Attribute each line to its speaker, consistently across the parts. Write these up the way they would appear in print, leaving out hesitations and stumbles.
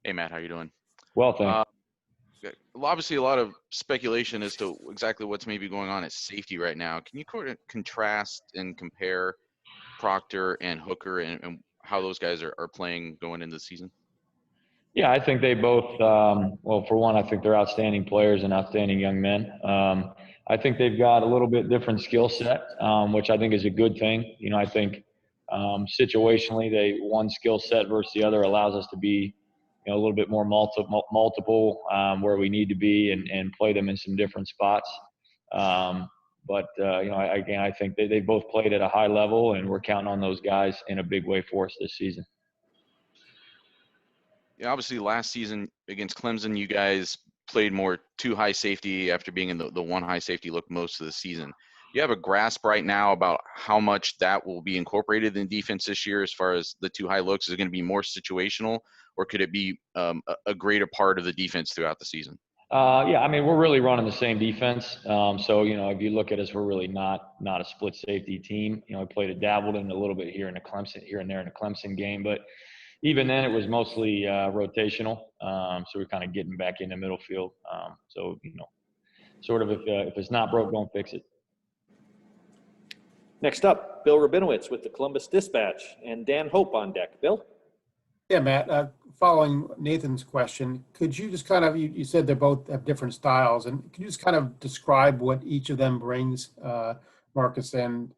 Speaker 1: Hey, Matt, how you doing?
Speaker 2: Well, thanks.
Speaker 1: Uh, Obviously, a lot of speculation as to exactly what's maybe going on at safety right now. Can you contrast and compare Proctor and Hooker and how those guys are playing going into the season?
Speaker 2: Yeah, I think they both, well, for one, I think they're outstanding players and outstanding young men. I think they've got a little bit different skill set, which I think is a good thing. I think situationally, one skill set versus the other allows us to be, a little bit more multiple where we need to be and play them in some different spots. Again, I think they both played at a high level, and we're counting on those guys in a big way for us this season.
Speaker 1: Yeah, obviously, last season against Clemson, you guys played more two high safety after being in the one high safety look most of the season. Do you have a grasp right now about how much that will be incorporated in defense this year as far as the two high looks? Is it going to be more situational, or could it be a greater part of the defense throughout the season?
Speaker 2: Yeah, I mean, we're really running the same defense. If you look at us, we're really not a split safety team. We dabbled in a little bit here and there in the Clemson game, but even then it was mostly rotational. So we're kind of getting back in the middle field. Sort of if it's not broke, don't fix it.
Speaker 3: Next up, Bill Rabinowitz with the Columbus Dispatch and Dan Hope on deck. Bill?
Speaker 4: Yeah, Matt, following Nathan's question, could you just kind of, you said they both have different styles, and could you just kind of describe what each of them brings, Marcus and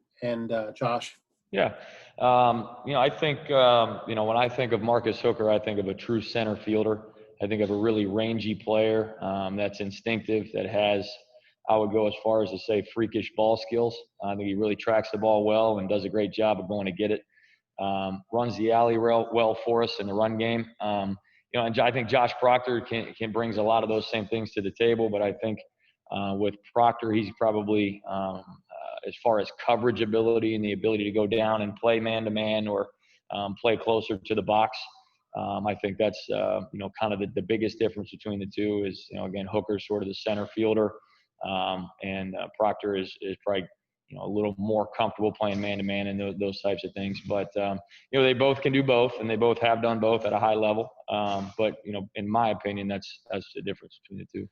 Speaker 4: Josh?
Speaker 2: Yeah. I think, when I think of Marcus Hooker, I think of a true center fielder. I think of a really rangy player that's instinctive, that has, I would go as far as to say, freakish ball skills. I think he really tracks the ball well and does a great job of going to get it. Runs the alley well for us in the run game. And I think Josh Proctor can brings a lot of those same things to the table, but I think with Proctor, he's probably as far as coverage ability and the ability to go down and play man-to-man or play closer to the box. I think that's, kind of the biggest difference between the two is, again, Hooker's sort of the center fielder, and Proctor is probably, a little more comfortable playing man-to-man and those types of things. But, they both can do both, and they both have done both at a high level. But, in my opinion, that's the difference between the two.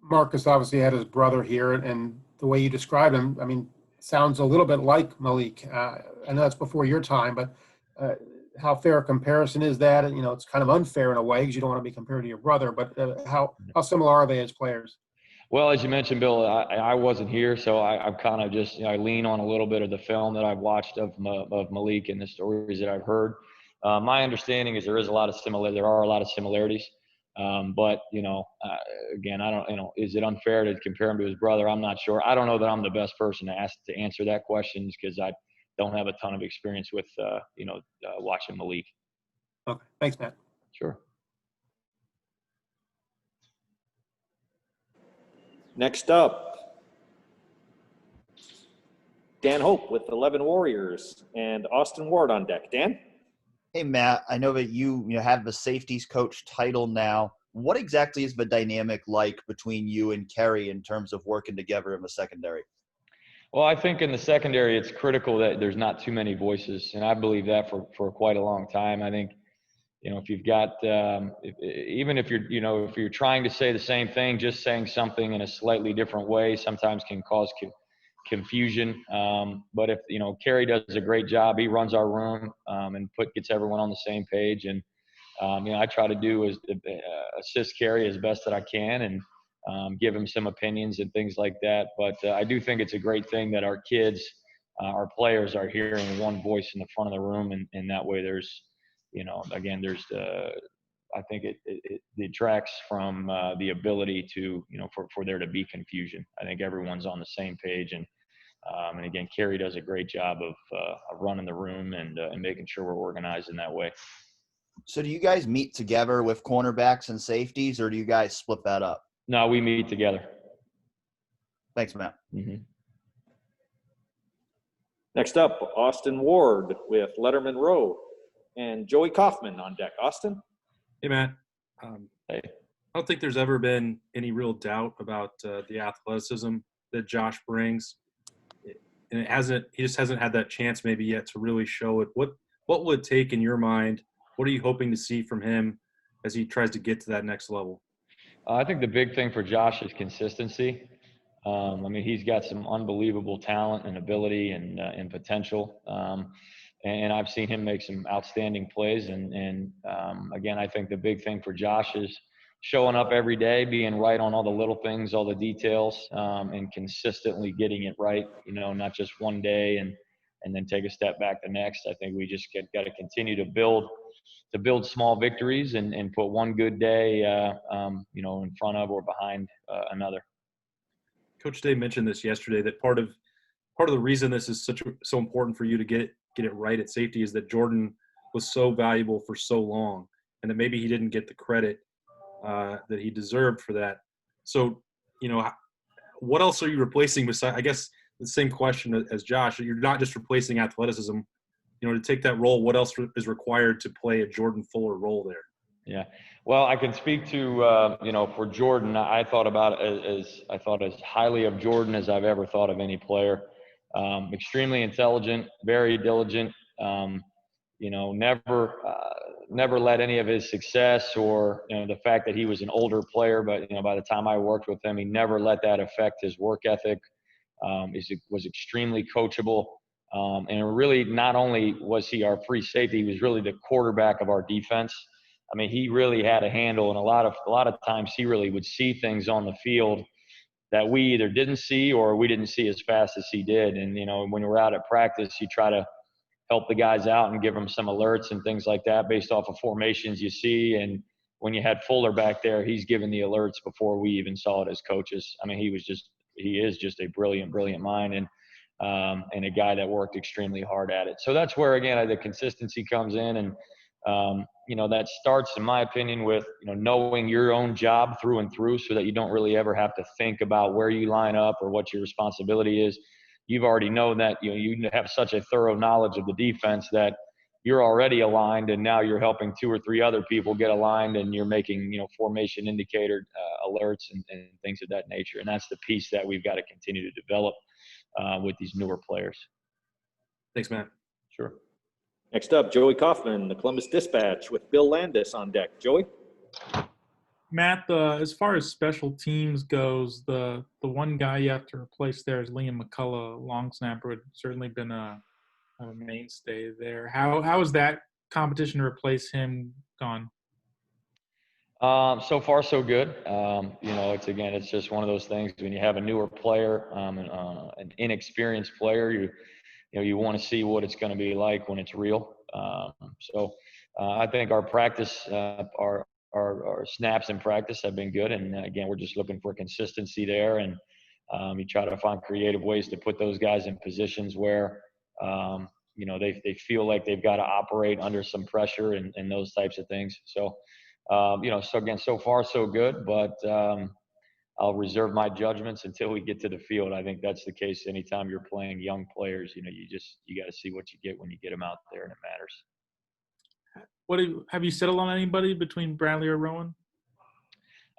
Speaker 4: Marcus obviously had his brother here, and the way you described him, I mean, sounds a little bit like Malik. I know that's before your time, but how fair a comparison is that? And, it's kind of unfair in a way because you don't want to be compared to your brother, but how similar are they as players?
Speaker 2: Well, as you mentioned, Bill, I wasn't here, so I'm kind of just, I lean on a little bit of the film that I've watched of Malik and the stories that I've heard. My understanding is there are a lot of similarities. But, again, I don't, is it unfair to compare him to his brother? I'm not sure. I don't know that I'm the best person to answer that question because I don't have a ton of experience with, watching Malik.
Speaker 4: Okay. Thanks, Matt.
Speaker 2: Sure.
Speaker 3: Next up, Dan Hope with 11 Warriors and Austin Ward on deck. Dan?
Speaker 5: Hey, Matt, I know that you have the safeties coach title now. What exactly is the dynamic like between you and Kerry in terms of working together in the secondary?
Speaker 2: Well, I think in the secondary, it's critical that there's not too many voices, and I believe that for quite a long time. I think, if you've got, even if you're trying to say the same thing, just saying something in a slightly different way sometimes can cause confusion. But if, Kerry does a great job, he runs our room and gets everyone on the same page. And, I try to do is assist Kerry as best that I can and give him some opinions and things like that. But I do think it's a great thing that our kids, our players are hearing one voice in the front of the room. And that way there's, again, I think it detracts from the ability to, for there to be confusion. I think everyone's on the same page. And again, Kerry does a great job of running the room and making sure we're organized in that way.
Speaker 5: So do you guys meet together with cornerbacks and safeties, or do you guys split that up?
Speaker 2: No, we meet together.
Speaker 5: Thanks, Matt.
Speaker 2: Mm-hmm.
Speaker 3: Next up, Austin Ward with Letterman Row and Joey Kaufman on deck. Austin?
Speaker 6: Hey, Matt.
Speaker 2: Hey.
Speaker 6: I don't think there's ever been any real doubt about the athleticism that Josh brings. And he just hasn't had that chance maybe yet to really show it. What would it take in your mind? What are you hoping to see from him as he tries to get to that next level?
Speaker 2: I think the big thing for Josh is consistency. I mean, he's got some unbelievable talent and ability and potential. And I've seen him make some outstanding plays. And again, I think the big thing for Josh is showing up every day, being right on all the little things, all the details, and consistently getting it right, you know, not just one day and then take a step back the next. I think we just got to continue to build small victories and put one good day, you know, in front of or behind another.
Speaker 6: Coach Day mentioned this yesterday, that part of the reason this is so important for you to get it right at safety is that Jordan was so valuable for so long, and that maybe he didn't get the credit that he deserved for that. So, you know, what else are you replacing besides, I guess, the same question as Josh? You're not just replacing athleticism. You know, to take that role, what else is required to play a Jordan Fuller role there?
Speaker 2: Yeah. Well, I can speak to, you know, for Jordan, I thought about it as highly of Jordan as I've ever thought of any player. Extremely intelligent, very diligent, you know, never let any of his success or, you know, the fact that he was an older player, but, you know, by the time I worked with him, he never let that affect his work ethic. He was extremely coachable. And really, not only was he our free safety, he was really the quarterback of our defense. I mean, he really had a handle, and a lot of times he really would see things on the field that we either didn't see or we didn't see as fast as he did. And, you know, when we're out at practice, you try to help the guys out and give them some alerts and things like that based off of formations you see. And when you had Fuller back there, he's giving the alerts before we even saw it as coaches. I mean, he is just a brilliant mind, and a guy that worked extremely hard at it. So that's where, again, the consistency comes in. And, you know, that starts, in my opinion, with, you know, knowing your own job through and through, so that you don't really ever have to think about where you line up or what your responsibility is. You've already known that, you know, you have such a thorough knowledge of the defense that you're already aligned, and now you're helping 2 or 3 other people get aligned, and you're making, you know, formation indicator alerts and things of that nature. And that's the piece that we've got to continue to develop with these newer players.
Speaker 6: Thanks, Matt.
Speaker 2: Sure.
Speaker 3: Next up, Joey Kaufman, the Columbus Dispatch, with Bill Landis on deck. Joey?
Speaker 7: Matt, as far as special teams goes, the one guy you have to replace there is Liam McCullough, long snapper, had certainly been a mainstay there. How is that competition to replace him gone?
Speaker 2: So far, so good. You know, it's just one of those things when you have a newer player, an inexperienced player, you know, you want to see what it's going to be like when it's real. So I think our practice, our snaps in practice have been good. And again, we're just looking for consistency there. And you try to find creative ways to put those guys in positions where, you know, they feel like they've got to operate under some pressure and those types of things. So, you know, so again, so far so good, but I'll reserve my judgments until we get to the field. I think that's the case anytime you're playing young players. You know, you got to see what you get when you get them out there, and it matters.
Speaker 7: Have you settled on anybody between Bradley or Rowan?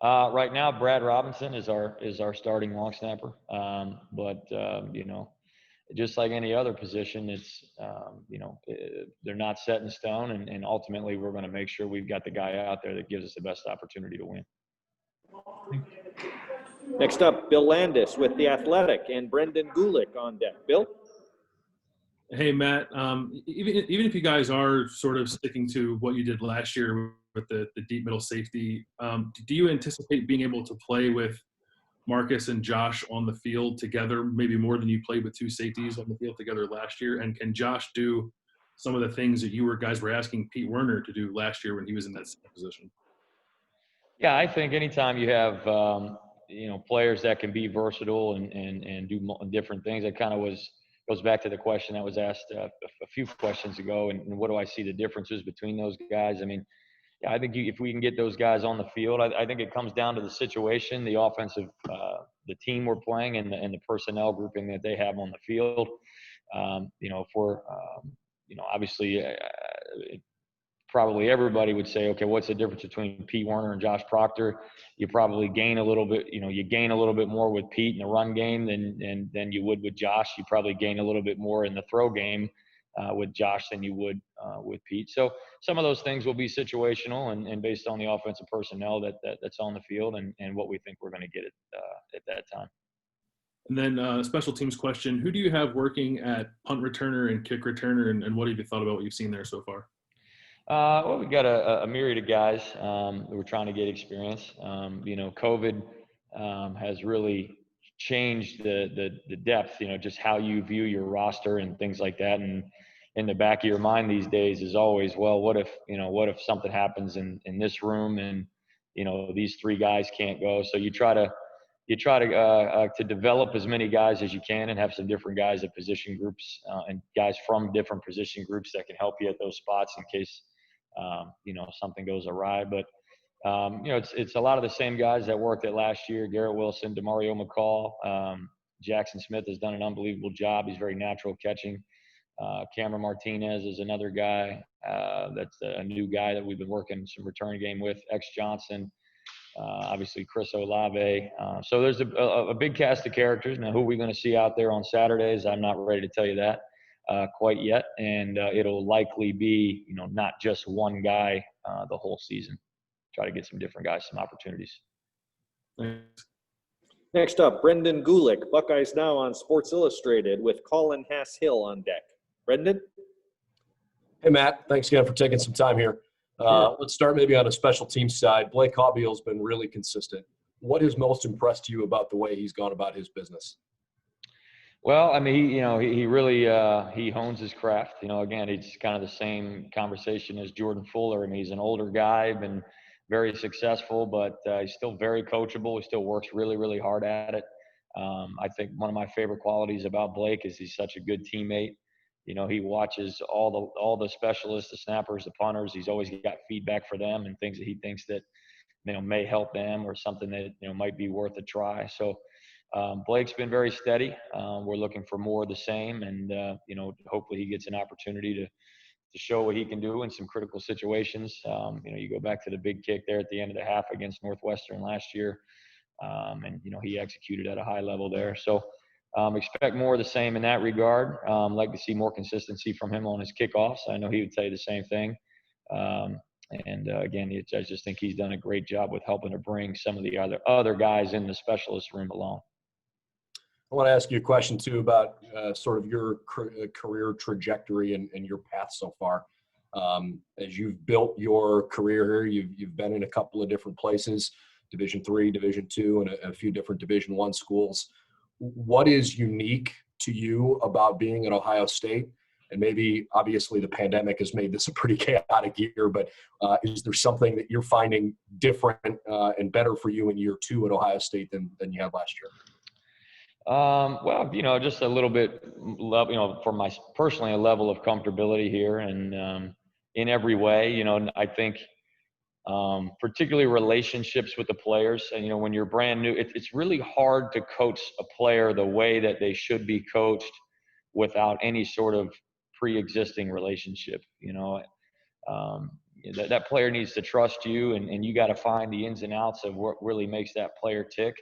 Speaker 2: Right now, Brad Robinson is our starting long snapper. But you know, just like any other position, it's you know, they're not set in stone, and ultimately we're going to make sure we've got the guy out there that gives us the best opportunity to win.
Speaker 3: Next up, Bill Landis with The Athletic, and Brendan Gulick on deck. Bill?
Speaker 6: Hey, Matt, even if you guys are sort of sticking to what you did last year with the deep middle safety, do you anticipate being able to play with Marcus and Josh on the field together, maybe more than you played with 2 safeties on the field together last year? And can Josh do some of the things that you guys were asking Pete Werner to do last year when he was in that same position?
Speaker 2: Yeah, I think anytime you have you know, players that can be versatile and do different things, it kind of goes back to the question that was asked a few questions ago, and what do I see the differences between those guys? I mean, yeah, I think if we can get those guys on the field, I think it comes down to the situation, the offensive, the team we're playing, and the personnel grouping that they have on the field. You know, if we're, you know, obviously, probably everybody would say, okay, what's the difference between Pete Werner and Josh Proctor? You probably gain a little bit, you know, you gain a little bit more with Pete in the run game than you would with Josh. You probably gain a little bit more in the throw game with Josh than you would with Pete. So some of those things will be situational and based on the offensive personnel that's on the field and what we think we're going to get at that time.
Speaker 8: And then special teams question, who do you have working at punt returner and kick returner, and what have you thought about what you've seen there so far?
Speaker 2: Well, we've got a myriad of guys that we're trying to get experience. COVID has really changed the depth, just how you view your roster and things like that. And in the back of your mind these days is always, well, what if something happens in this room and, these three guys can't go. So you try to develop as many guys as you can and have some different guys at position groups and guys from different position groups that can help you at those spots in case, something goes awry. But, it's a lot of the same guys that worked at last year: Garrett Wilson, DeMario McCall. Jackson Smith has done an unbelievable job. He's very natural catching. Cameron Martinez is another guy that's a new guy that we've been working some return game with. X Johnson. Obviously Chris Olave. So there's a big cast of characters. Now, who are we going to see out there on Saturdays? I'm not ready to tell you that quite yet. And it'll likely be, not just one guy the whole season. Try to get some different guys some opportunities.
Speaker 8: Thanks.
Speaker 3: Next up, Brendan Gulick, Buckeyes Now on Sports Illustrated with Colin Hass-Hill on deck. Brendan?
Speaker 9: Hey, Matt. Thanks again for taking some time here. Let's start maybe on a special teams side. Blake Hobbeal's been really consistent. What has most impressed you about the way he's gone about his business?
Speaker 2: Well, I mean, he really he hones his craft. Again, it's kind of the same conversation as Jordan Fuller. I mean, he's an older guy, been very successful, but he's still very coachable. He still works really, really hard at it. I think one of my favorite qualities about Blake is he's such a good teammate. He watches all the specialists, the snappers, the punters. He's always got feedback for them and things that he thinks that may help them or something that might be worth a try. So Blake's been very steady. We're looking for more of the same, and hopefully he gets an opportunity to show what he can do in some critical situations. You go back to the big kick there at the end of the half against Northwestern last year, and he executed at a high level there. So expect more of the same in that regard. Like to see more consistency from him on his kickoffs. I know he would tell you the same thing. Again, I just think he's done a great job with helping to bring some of the other guys in the specialist room along.
Speaker 9: I want to ask you a question, too, about sort of your career trajectory and your path so far. As you've built your career here, you've been in a couple of different places, Division III, Division II, and a few different Division I schools. What is unique to you about being at Ohio State? And maybe, obviously, the pandemic has made this a pretty chaotic year, but is there something that you're finding different and better for you in year two at Ohio State than you had last year?
Speaker 2: Well, just a little bit, for my personally, a level of comfortability here and in every way, I think particularly relationships with the players. And, when you're brand new, it's really hard to coach a player the way that they should be coached without any sort of pre-existing relationship. That player needs to trust you and you got to find the ins and outs of what really makes that player tick.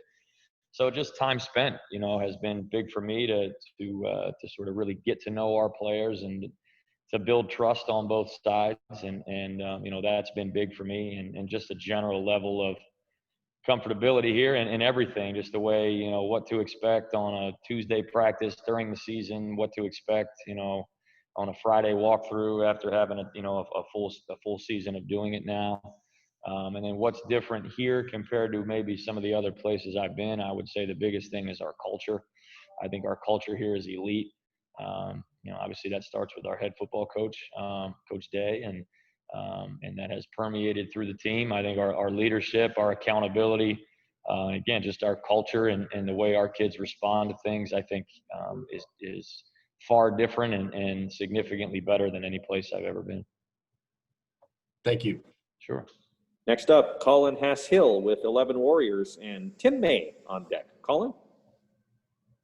Speaker 2: So just time spent, has been big for me to sort of really get to know our players and to build trust on both sides. And that's been big for me and just a general level of comfortability here and everything, just the way, what to expect on a Tuesday practice during the season, what to expect, on a Friday walkthrough after having a full season of doing it now. And then what's different here compared to maybe some of the other places I've been, I would say the biggest thing is our culture. I think our culture here is elite. Obviously that starts with our head football coach, Coach Day, and that has permeated through the team. I think our leadership, our accountability, again, just our culture and the way our kids respond to things, I think is far different and significantly better than any place I've ever been.
Speaker 9: Thank you.
Speaker 2: Sure.
Speaker 3: Next up, Colin Hass-Hill with 11 Warriors and Tim May on deck. Colin?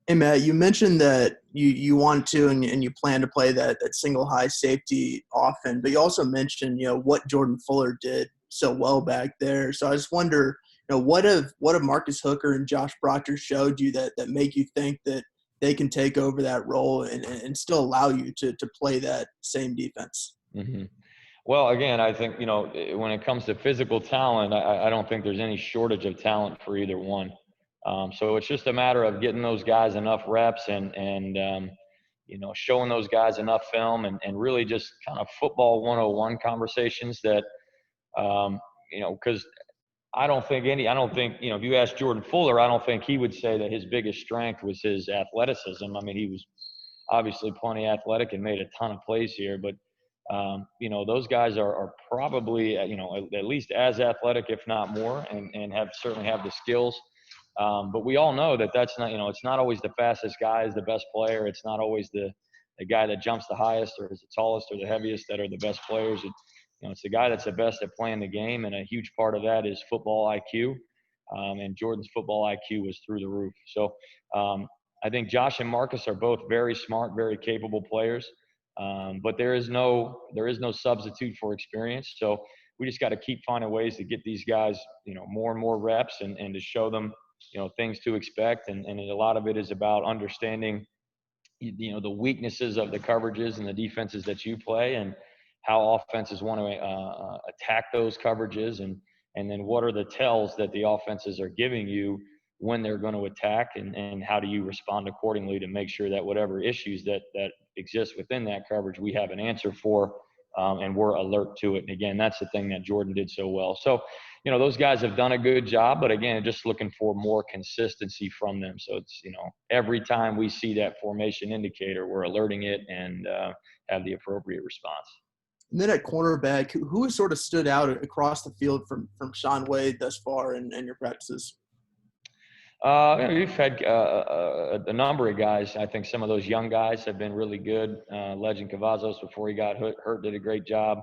Speaker 10: Hey, Matt, you mentioned that you want to and you plan to play that single high safety often, but you also mentioned, what Jordan Fuller did so well back there. So I just wonder, what have Marcus Hooker and Josh Proctor showed you that make you think that they can take over that role and still allow you to play that same defense?
Speaker 2: Hmm. Well, again, I think, when it comes to physical talent, I don't think there's any shortage of talent for either one. So it's just a matter of getting those guys enough reps and showing those guys enough film and really just kind of football 101 conversations that, because I don't think, if you ask Jordan Fuller, I don't think he would say that his biggest strength was his athleticism. I mean, he was obviously plenty athletic and made a ton of plays here, but those guys are probably, at least as athletic, if not more, and certainly have the skills. But we all know that that's not, it's not always the fastest guy is the best player. It's not always the guy that jumps the highest or is the tallest or the heaviest that are the best players. It's the guy that's the best at playing the game, and a huge part of that is football IQ. And Jordan's football IQ was through the roof. So I think Josh and Marcus are both very smart, very capable players. But there is no substitute for experience. So we just got to keep finding ways to get these guys, more and more reps and to show them, things to expect. And a lot of it is about understanding, the weaknesses of the coverages and the defenses that you play and how offenses want to attack those coverages and then what are the tells that the offenses are giving you when they're going to attack and how do you respond accordingly to make sure that whatever issues that exist within that coverage we have an answer for and we're alert to it. And again, that's the thing that Jordan did so well. So those guys have done a good job, but again, just looking for more consistency from them. So it's, every time we see that formation indicator, we're alerting it and have the appropriate response.
Speaker 10: And then at cornerback, who has sort of stood out across the field from Sean Wade thus far in your practices?
Speaker 2: We've had a number of guys. I think some of those young guys have been really good. Legend Cavazos, before he got hurt, did a great job.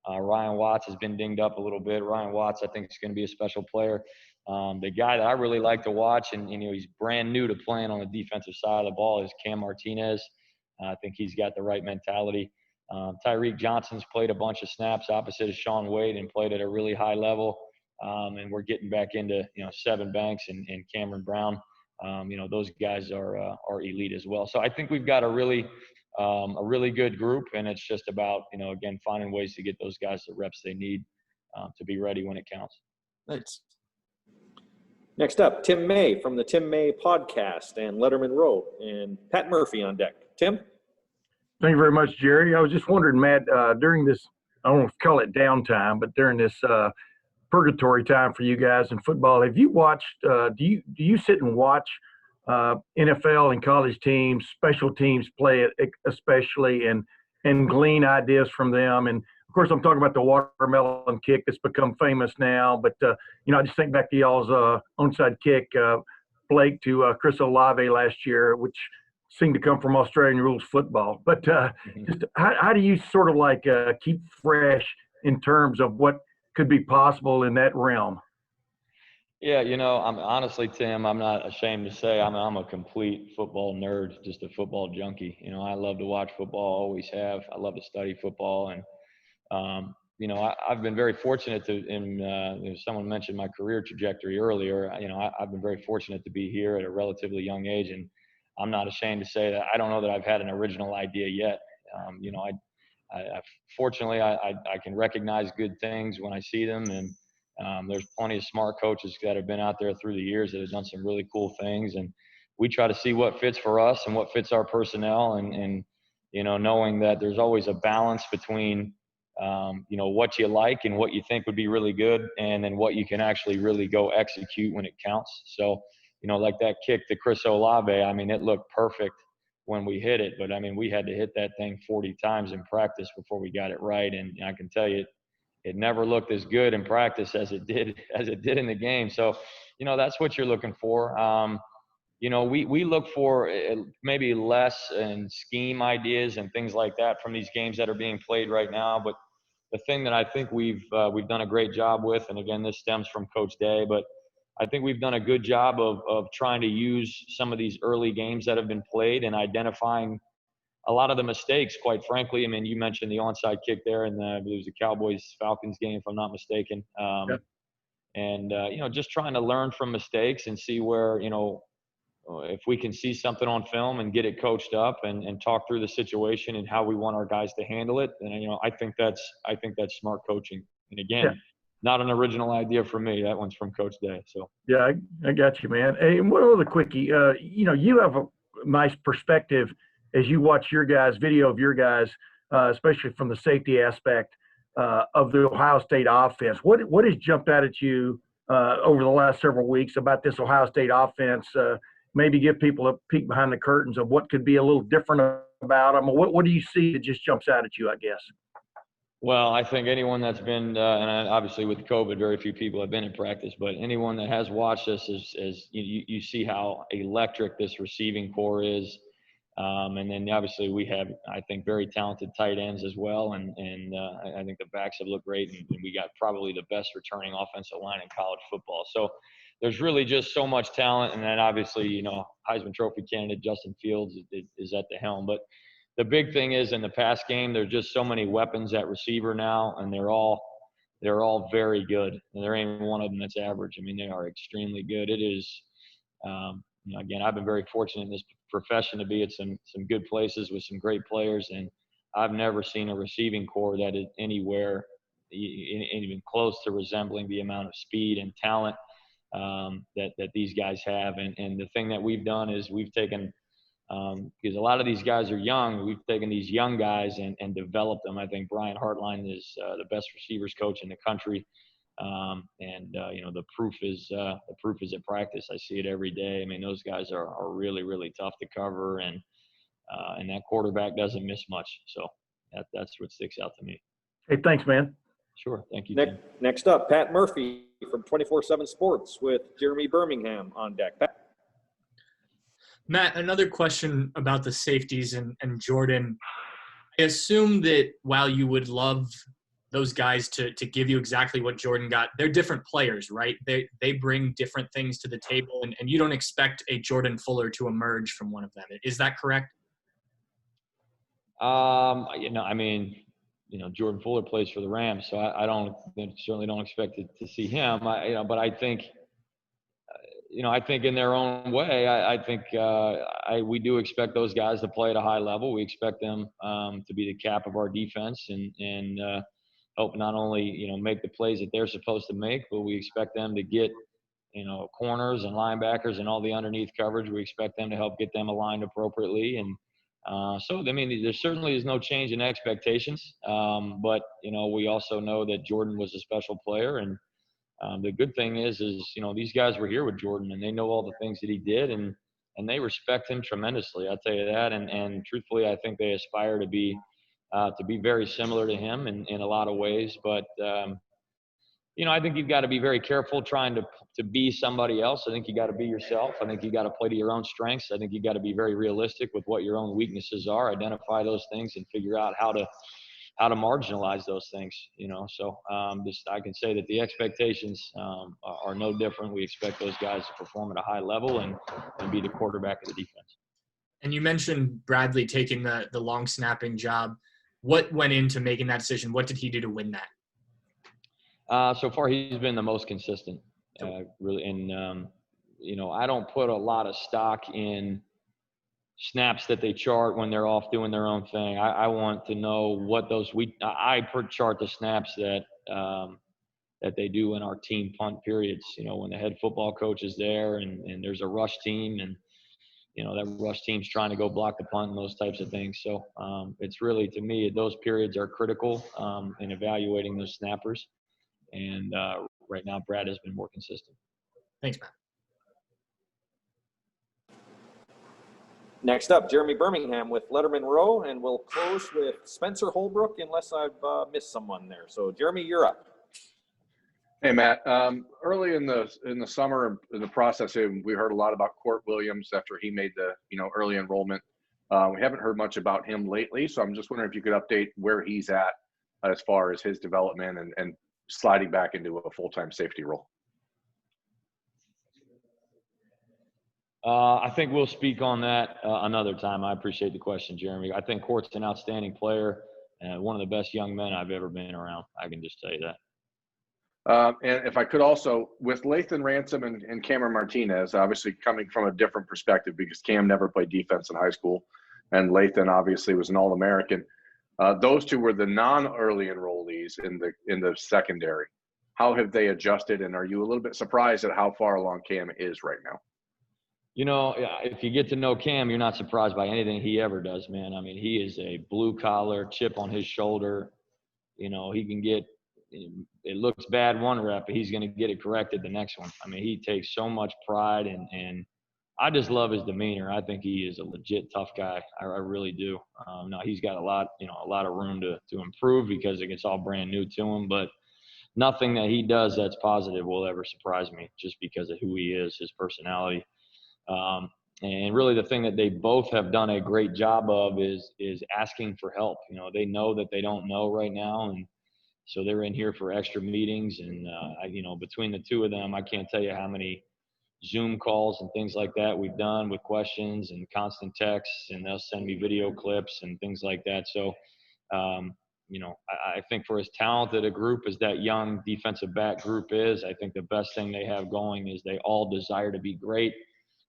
Speaker 2: Ryan Watts has been dinged up a little bit. Ryan Watts, I think, is going to be a special player. The guy that I really like to watch, and he's brand new to playing on the defensive side of the ball, is Cam Martinez. I think he's got the right mentality. Tyreek Johnson's played a bunch of snaps opposite of Sean Wade and played at a really high level. And we're getting back into, Seven Banks and Cameron Brown. Those guys are elite as well. So I think we've got a really good group, and it's just about, again, finding ways to get those guys the reps they need to be ready when it counts.
Speaker 10: Thanks.
Speaker 3: Next up, Tim May from the Tim May podcast and Letterman Row, and Pat Murphy on deck. Tim?
Speaker 11: Thank you very much, Jerry. I was just wondering, Matt, during this, I don't know if you call it downtime, but during this purgatory time for you guys in football, have you watched, do you sit and watch NFL and college teams, special teams play it especially, and glean ideas from them? And of course, I'm talking about the watermelon kick that's become famous now, but I just think back to y'all's onside kick, Blake to Chris Olave last year, which seemed to come from Australian rules football. But just how do you sort of like keep fresh in terms of what could be possible in that realm?
Speaker 2: Yeah, I'm honestly, Tim, I'm not ashamed to say I'm a complete football nerd, just a football junkie. I love to watch football, always have. I love to study football, and I've been very fortunate someone mentioned my career trajectory earlier. I've been very fortunate to be here at a relatively young age, and I'm not ashamed to say that I don't know that I've had an original idea yet. Fortunately, I can recognize good things when I see them, and there's plenty of smart coaches that have been out there through the years that have done some really cool things, and we try to see what fits for us and what fits our personnel, and knowing that there's always a balance between what you like and what you think would be really good, and then what you can actually really go execute when it counts. So like that kick to Chris Olave, I mean, it looked perfect when we hit it, but I mean, we had to hit that thing 40 times in practice before we got it right. And I can tell you, it never looked as good in practice as it did in the game. So, that's what you're looking for. We look for maybe less and scheme ideas and things like that from these games that are being played right now. But the thing that I think we've done a great job with, and again, this stems from Coach Day, but I think we've done a good job of trying to use some of these early games that have been played and identifying a lot of the mistakes, quite frankly. I mean, you mentioned the onside kick there, and I believe it was the Cowboys-Falcons game, if I'm not mistaken.
Speaker 11: Yep.
Speaker 2: And, just trying to learn from mistakes and see where, if we can see something on film and get it coached up and talk through the situation and how we want our guys to handle it, then I think that's smart coaching. And again, not an original idea for me. That one's from Coach Day. So
Speaker 11: yeah, I got you, man. Hey, and one other quickie. You have a nice perspective as you watch your guys, video of your guys, especially from the safety aspect of the Ohio State offense. What has jumped out at you over the last several weeks about this Ohio State offense? Maybe give people a peek behind the curtains of what could be a little different about them. What do you see that just jumps out at you, I guess?
Speaker 2: Well, I think anyone that's been, and obviously with COVID, very few people have been in practice, but anyone that has watched this is you see how electric this receiving core is. And then obviously we have, I think, very talented tight ends as well. And I think the backs have looked great. And we got probably the best returning offensive line in college football. So there's really just so much talent. And then obviously, Heisman Trophy candidate Justin Fields is at the helm. But the big thing is in the pass game, there's just so many weapons at receiver now, and they're all very good. And there ain't one of them that's average. I mean, they are extremely good. It is, again, I've been very fortunate in this profession to be at some good places with some great players, and I've never seen a receiving core that is anywhere even close to resembling the amount of speed and talent that these guys have. And the thing that we've done is we've taken because a lot of these guys are young. We've taken these young guys and developed them. I think Brian Hartline is the best receivers coach in the country. The proof is at practice. I see it every day. I mean, those guys are really, really tough to cover, and that quarterback doesn't miss much. So that's what sticks out to me.
Speaker 11: Hey, thanks, man.
Speaker 2: Sure. Thank you.
Speaker 3: Next up, Pat Murphy from 24/7 Sports with Jeremy Birmingham on deck. Pat.
Speaker 12: Matt, another question about the safeties and Jordan. I assume that while you would love those guys to give you exactly what Jordan got, they're different players, right? They bring different things to the table, and you don't expect a Jordan Fuller to emerge from one of them. Is that correct?
Speaker 2: Jordan Fuller plays for the Rams, so I certainly don't expect to see him. But I think, I think in their own way, we do expect those guys to play at a high level. We expect them to be the cap of our defense and help not only, make the plays that they're supposed to make, but we expect them to get, corners and linebackers and all the underneath coverage. We expect them to help get them aligned appropriately. And there certainly is no change in expectations. But, we also know that Jordan was a special player. And the good thing is, these guys were here with Jordan and they know all the things that he did and they respect him tremendously. I'll tell you that. And truthfully, I think they aspire to be very similar to him in a lot of ways. But, I think you've got to be very careful trying to be somebody else. I think you got to be yourself. I think you got to play to your own strengths. I think you got to be very realistic with what your own weaknesses are, identify those things and figure out how to marginalize those things, So I can say that the expectations are no different. We expect those guys to perform at a high level and be the quarterback of the defense.
Speaker 12: And you mentioned Bradley taking the long snapping job. What went into making that decision? What did he do to win that?
Speaker 2: So far, he's been the most consistent, really. And, I don't put a lot of stock in snaps that they chart when they're off doing their own thing. I want to know what I chart the snaps that they do in our team punt periods, when the head football coach is there and there's a rush team and, that rush team's trying to go block the punt and those types of things. So it's really, to me, those periods are critical in evaluating those snappers. And right now, Brad has been more consistent.
Speaker 12: Thanks, Matt.
Speaker 3: Next up, Jeremy Birmingham with Letterman Row, and we'll close with Spencer Holbrook unless I've missed someone there. So, Jeremy, you're up.
Speaker 13: Hey, Matt. Early in the summer, in the process, we heard a lot about Court Williams after he made the early enrollment. We haven't heard much about him lately, so I'm just wondering if you could update where he's at as far as his development and sliding back into a full-time safety role.
Speaker 2: I think we'll speak on that another time. I appreciate the question, Jeremy. I think Court's an outstanding player and one of the best young men I've ever been around. I can just tell you that.
Speaker 13: And if I could also, with Lathan Ransom and Cameron Martinez, obviously coming from a different perspective because Cam never played defense in high school, and Lathan obviously was an All-American. Those two were the non-early enrollees in the secondary. How have they adjusted, and are you a little bit surprised at how far along Cam is right now?
Speaker 2: You know, if you get to know Cam, you're not surprised by anything he ever does, man. I mean, he is a blue-collar, chip on his shoulder. You know, he can get – it looks bad one rep, but he's going to get it corrected the next one. I mean, he takes so much pride, and I just love his demeanor. I think he is a legit tough guy. I really do. Now, he's got a lot of room to improve because it's all brand new to him, but nothing that he does that's positive will ever surprise me just because of who he is, his personality. And really the thing that they both have done a great job of is asking for help. You know, they know that they don't know right now. And so they're in here for extra meetings. And, between the two of them, I can't tell you how many Zoom calls and things like that we've done with questions and constant texts, and they'll send me video clips and things like that. So, I think for as talented a group as that young defensive back group is, I think the best thing they have going is they all desire to be great.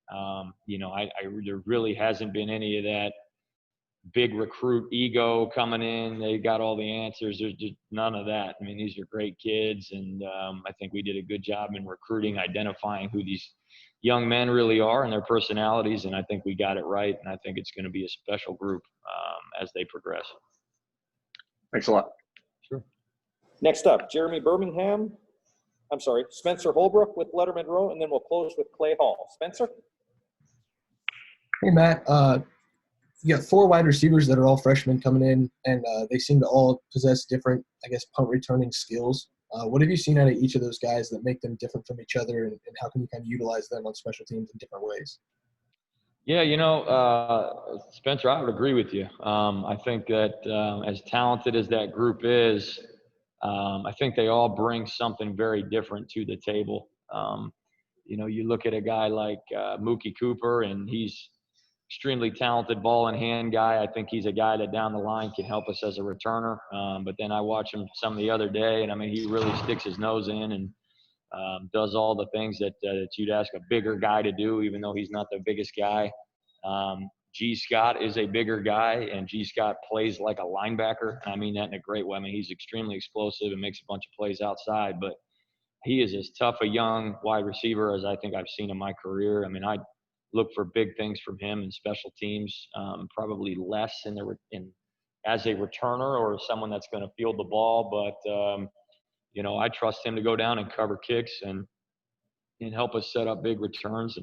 Speaker 2: There really hasn't been any of that big recruit ego coming in. They got all the answers. There's just none of that. I mean, these are great kids, and I think we did a good job in recruiting, identifying who these young men really are and their personalities, and I think we got it right, and I think it's going to be a special group as they progress.
Speaker 13: Thanks a lot.
Speaker 2: Sure.
Speaker 3: Next up, Spencer Holbrook with Letterman Row, and then we'll close with Clay Hall. Spencer?
Speaker 14: Hey, Matt. You got 4 wide receivers that are all freshmen coming in, and they seem to all possess different, punt returning skills. What have you seen out of each of those guys that make them different from each other, and how can you kind of utilize them on special teams in different ways?
Speaker 2: Yeah, Spencer, I would agree with you. I think that as talented as that group is, I think they all bring something very different to the table. You look at a guy like Mookie Cooper, and he's extremely talented ball in hand guy. I think he's a guy that down the line can help us as a returner. But then I watch him some the other day, and I mean, he really sticks his nose in and does all the things that you'd ask a bigger guy to do, even though he's not the biggest guy. G. Scott is a bigger guy, and G. Scott plays like a linebacker. And I mean that in a great way. I mean, he's extremely explosive and makes a bunch of plays outside, but he is as tough a young wide receiver as I think I've seen in my career. I mean, I look for big things from him in special teams, probably less as a returner or someone that's going to field the ball. But, I trust him to go down and cover kicks and help us set up big returns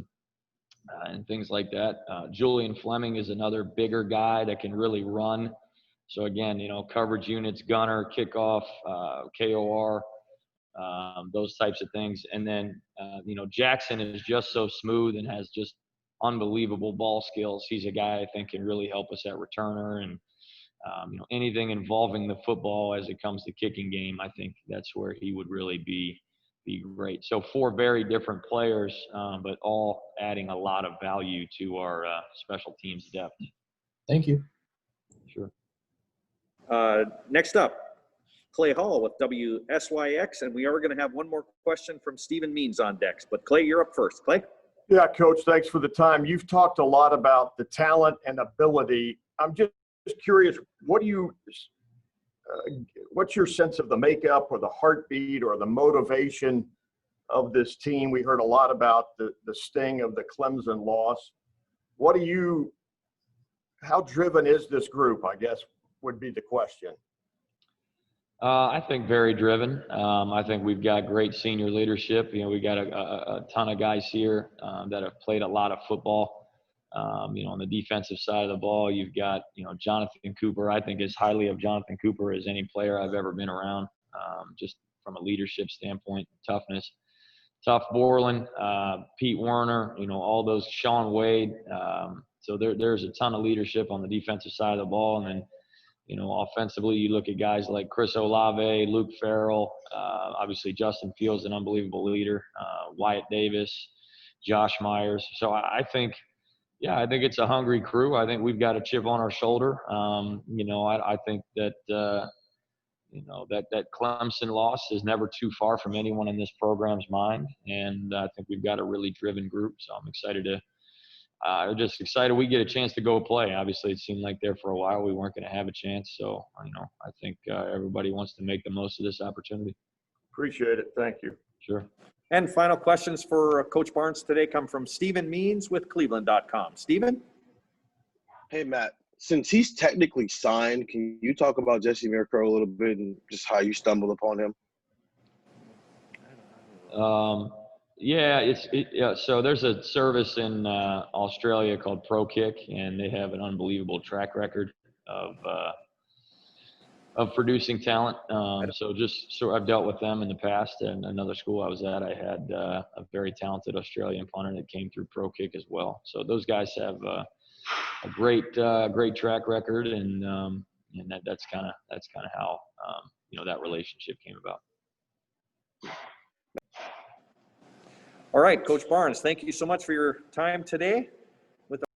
Speaker 2: and things like that. Julian Fleming is another bigger guy that can really run. So, again, coverage units, gunner, kickoff, KOR, those types of things. And then, Jackson is just so smooth and has just unbelievable ball skills. He's a guy I think can really help us at returner and, anything involving the football as it comes to kicking game. I think that's where he would really be great. So 4 very different players, but all adding a lot of value to our special teams depth.
Speaker 14: Thank you.
Speaker 2: Sure.
Speaker 3: Next up, Clay Hall with WSYX, and we are going to have one more question from Stephen Means on decks. But Clay, you're up first. Clay?
Speaker 11: Yeah, Coach, thanks for the time. You've talked a lot about the talent and ability. I'm just curious, what's your sense of the makeup or the heartbeat or the motivation of this team? We heard a lot about the sting of the Clemson loss. How driven is this group, I guess, would be the question.
Speaker 2: I think very driven. I think we've got great senior leadership. We got a ton of guys here that have played a lot of football. On the defensive side of the ball, you've got, Jonathan Cooper. I think as highly of Jonathan Cooper as any player I've ever been around, just from a leadership standpoint, toughness. Tough Borland, Pete Werner, all those, Sean Wade. So there's a ton of leadership on the defensive side of the ball. And then, offensively, you look at guys like Chris Olave, Luke Farrell, obviously Justin Fields, an unbelievable leader, Wyatt Davis, Josh Myers. So I think it's a hungry crew. I think we've got a chip on our shoulder. I think that, that Clemson loss is never too far from anyone in this program's mind. And I think we've got a really driven group. So I'm excited just excited we get a chance to go play. Obviously, it seemed like there for a while we weren't going to have a chance. So, I think everybody wants to make the most of this opportunity.
Speaker 15: Appreciate it. Thank you.
Speaker 2: Sure.
Speaker 3: And final questions for Coach Barnes today come from Stephen Means with Cleveland.com. Stephen?
Speaker 16: Hey, Matt. Since he's technically signed, can you talk about Jesse Miracro a little bit and just how you stumbled upon him?
Speaker 2: So there's a service in Australia called ProKick, and they have an unbelievable track record of producing talent. So I've dealt with them in the past. And another school I was at, I had a very talented Australian punter that came through ProKick as well. So those guys have a great track record, and that's kind of how that relationship came about.
Speaker 3: All right, Coach Barnes, thank you so much for your time today.